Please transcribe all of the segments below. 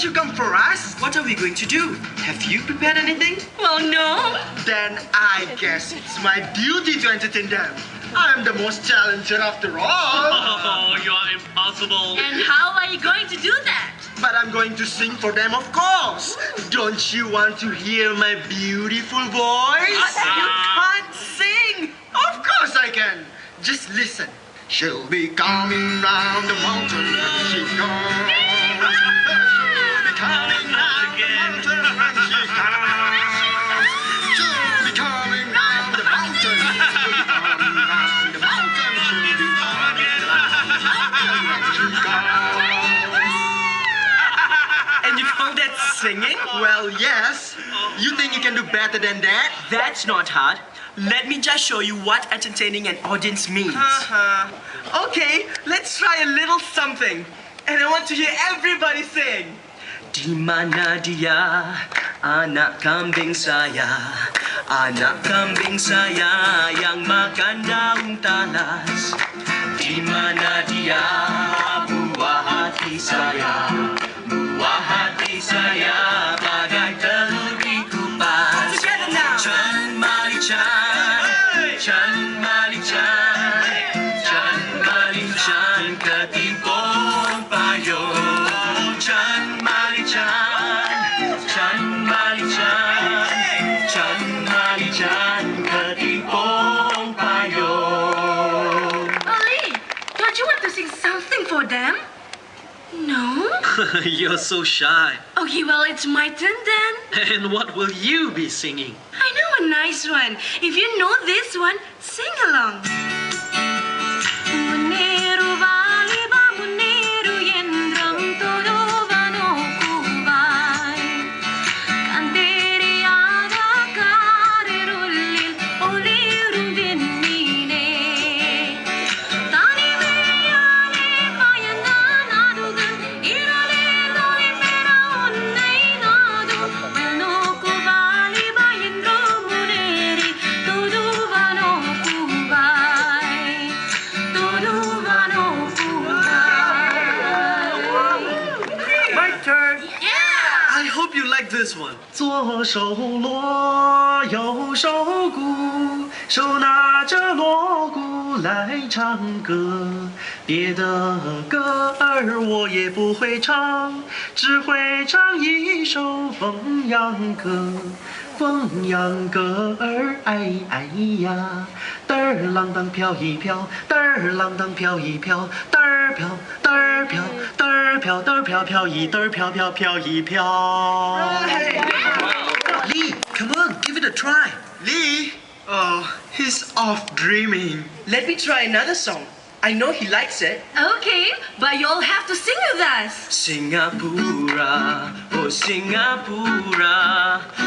didn't you come for us? What are we going to do? Have you prepared anything? Well, no. Then I guess it's my duty to entertain them. I'm the most talented after all. Oh, you are impossible. And how are you going to do that? But I'm going to sing for them, of course. Don't you want to hear my beautiful voice? You can't sing. Of course I can. Just listen. She'll be coming round the mountain when she comes. She'll be coming round the mountain when she comes. She'll be coming round the mountain. She'll be coming round the mountain. She'll be coming round the mountain when she comes. And you call that singing? Well, yes. You think you can do better than that? That's not hard. Let me just show you what entertaining an audience means. Okay, let's try a little something. And I want to hear everybody sing. Di mana dia, anak kambing saya, anak kambing saya yang makan daun talas. Di mana dia, buah hati saya, buah hati saya bagai telur dikupas. Together now. Chan Mali Chan, Chan Mali Chan, Chan Mali Chan ketimpung payung. Chan Mali Chan, Chan Mali Chan, Chan Mali Chan ketimpung payung. Ali, don't you want to sing something for them? No? You're so shy. Okay, well, it's my turn then. And what will you be singing? I know a nice one. If you know this one, sing along. Muneru vali ba muneru yendram todo vano kubai. Kandere ada karerulil olirum vinnine. Tani meyane payandan adugan irale doi mera onnai nadu. Vano kuvali ba yendram muneri todo vano kubai. Todo vano kubai. My turn. Yeah! I hope you like this one. 左手锣，右手鼓，手拿着锣鼓来唱歌。别的歌儿我也不会唱，只会唱一首凤阳歌。凤阳歌儿哎哎呀，嘚儿啷当飘一飘，嘚儿啷当飘一飘，嘚儿飘嘚儿飘，嘚儿飘嘚儿飘飘一嘚儿飘飘飘一飘。Lee, come on, give it a try. Lee? Oh, he's off dreaming. Let me try another song. I know he likes it. Okay, but you'll have to sing with us. Singapura, oh Singapura,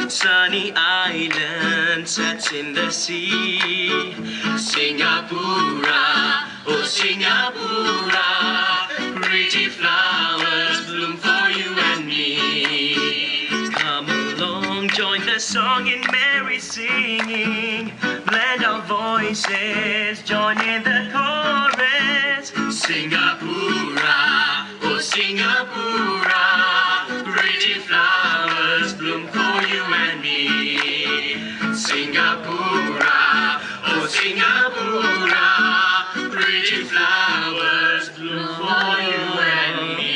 sunny island sets in the sea. Singapura, oh Singapura, pretty flowers bloom for you and me. Come along, join the song in merry singing. Blend our voices, join in the chorus. Singapura, oh Singapura, pretty flowers bloom for you and me. Singapura, oh Singapura, pretty flowers bloom for you and me.